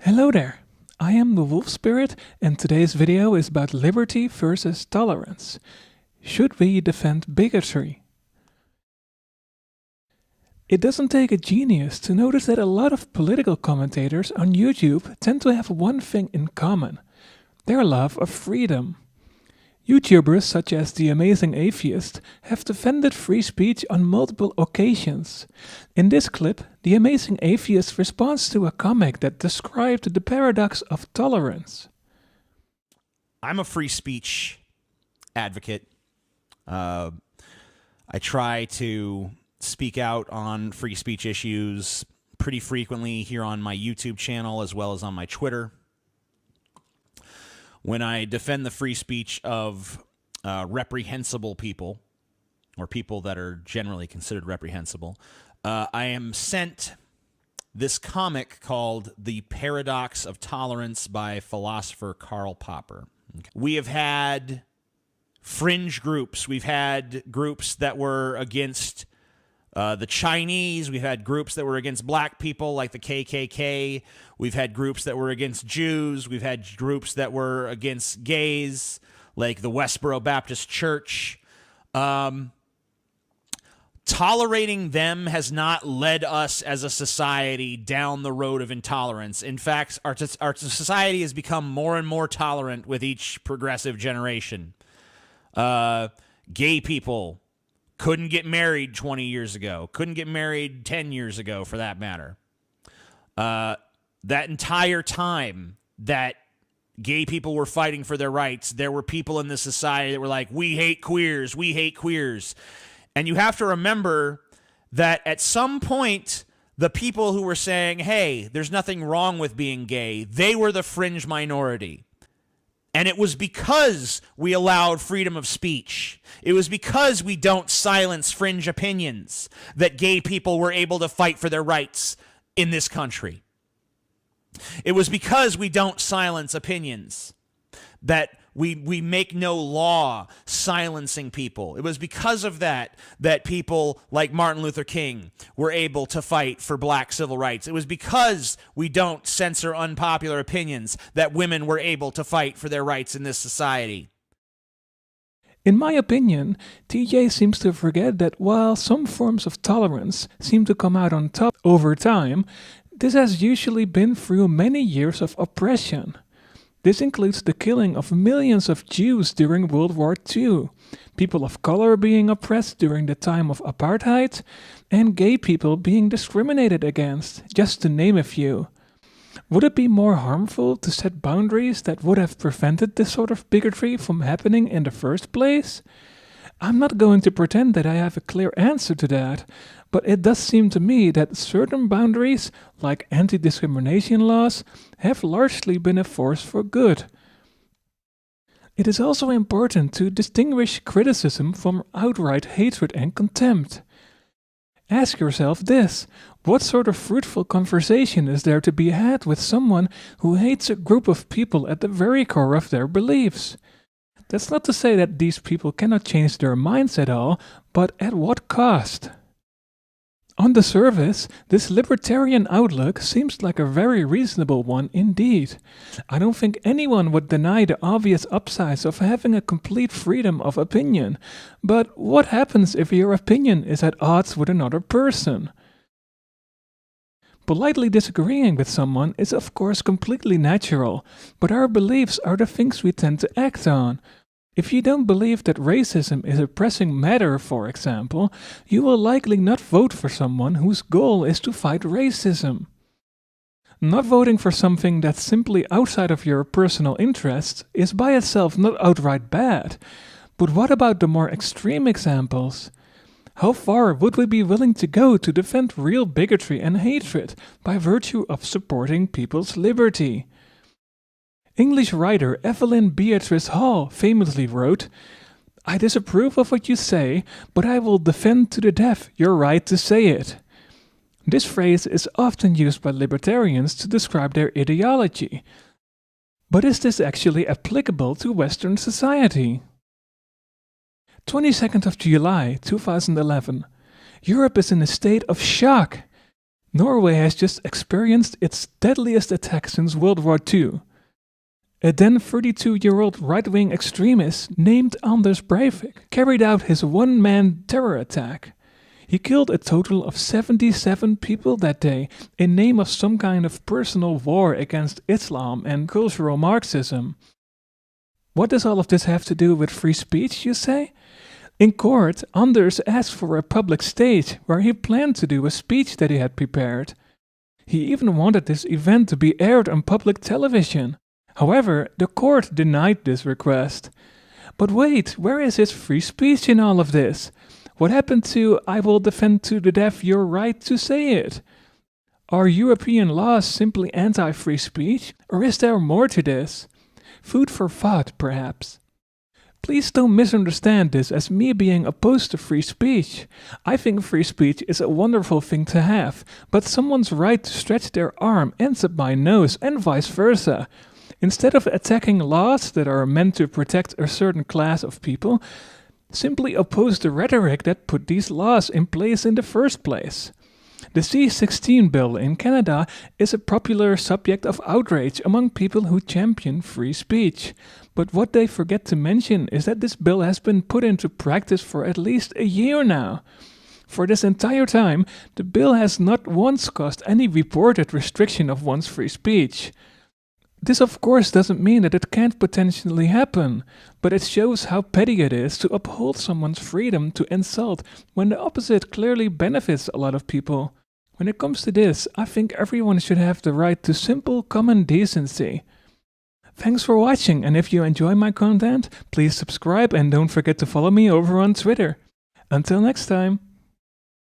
Hello there, I am the Wolf Spirit and today's video is about liberty versus tolerance. Should we defend bigotry? It doesn't take a genius to notice that a lot of political commentators on YouTube tend to have one thing in common: their love of freedom. YouTubers such as TheAmazingAtheist have defended free speech on multiple occasions. In this clip, TheAmazingAtheist responds to a comic that described the paradox of tolerance. I'm a free speech advocate. I try to speak out on free speech issues pretty frequently here on my YouTube channel as well as on my Twitter. When I defend the free speech of reprehensible people, or people that are generally considered reprehensible, I am sent this comic called The Paradox of Tolerance by philosopher Karl Popper. We have had fringe groups. We've had groups that were against the Chinese. We've had groups that were against black people like the KKK. We've had groups that were against Jews. We've had groups that were against gays like the Westboro Baptist Church. Tolerating them has not led us as a society down the road of intolerance. In fact, our society has become more and more tolerant with each progressive generation. Gay people couldn't get married 20 years ago. Couldn't get married 10 years ago, for that matter. That entire time that gay people were fighting for their rights, there were people in this society that were like, we hate queers, we hate queers. And you have to remember that at some point, the people who were saying, hey, there's nothing wrong with being gay, they were the fringe minority. And it was because we allowed freedom of speech. It was because we don't silence fringe opinions that gay people were able to fight for their rights in this country. It was because we don't silence opinions that we make no law silencing people. It was because of that people like Martin Luther King were able to fight for black civil rights. It was because we don't censor unpopular opinions that women were able to fight for their rights in this society. In my opinion, TJ seems to forget that while some forms of tolerance seem to come out on top over time, this has usually been through many years of oppression. This includes the killing of millions of Jews during World War II, people of color being oppressed during the time of apartheid, and gay people being discriminated against, just to name a few. Would it be more harmful to set boundaries that would have prevented this sort of bigotry from happening in the first place? I'm not going to pretend that I have a clear answer to that, but it does seem to me that certain boundaries, like anti-discrimination laws, have largely been a force for good. It is also important to distinguish criticism from outright hatred and contempt. Ask yourself this: what sort of fruitful conversation is there to be had with someone who hates a group of people at the very core of their beliefs? That's not to say that these people cannot change their minds at all, but at what cost? On the surface, this libertarian outlook seems like a very reasonable one indeed. I don't think anyone would deny the obvious upsides of having a complete freedom of opinion, but what happens if your opinion is at odds with another person? Politely disagreeing with someone is of course completely natural, but our beliefs are the things we tend to act on. If you don't believe that racism is a pressing matter, for example, you will likely not vote for someone whose goal is to fight racism. Not voting for something that's simply outside of your personal interests is by itself not outright bad. But what about the more extreme examples? How far would we be willing to go to defend real bigotry and hatred by virtue of supporting people's liberty? English writer Evelyn Beatrice Hall famously wrote, "I disapprove of what you say, but I will defend to the death your right to say it." This phrase is often used by libertarians to describe their ideology. But is this actually applicable to Western society? 22nd of July 2011. Europe is in a state of shock. Norway has just experienced its deadliest attack since World War II. A then 32-year-old right-wing extremist named Anders Breivik carried out his one-man terror attack. He killed a total of 77 people that day in name of some kind of personal war against Islam and cultural Marxism. What does all of this have to do with free speech, you say? In court, Anders asked for a public stage where he planned to do a speech that he had prepared. He even wanted this event to be aired on public television. However, the court denied this request. But wait, where is his free speech in all of this? What happened to "I will defend to the death your right to say it"? Are European laws simply anti-free speech, or is there more to this? Food for thought, perhaps. Please don't misunderstand this as me being opposed to free speech. I think free speech is a wonderful thing to have, but someone's right to stretch their arm ends up my nose and vice versa. Instead of attacking laws that are meant to protect a certain class of people, simply oppose the rhetoric that put these laws in place in the first place. The C-16 bill in Canada is a popular subject of outrage among people who champion free speech. But what they forget to mention is that this bill has been put into practice for at least a year now. For this entire time, the bill has not once caused any reported restriction of one's free speech. This of course doesn't mean that it can't potentially happen, but it shows how petty it is to uphold someone's freedom to insult when the opposite clearly benefits a lot of people. When it comes to this, I think everyone should have the right to simple common decency. Thanks for watching, and if you enjoy my content, please subscribe and don't forget to follow me over on Twitter. Until next time.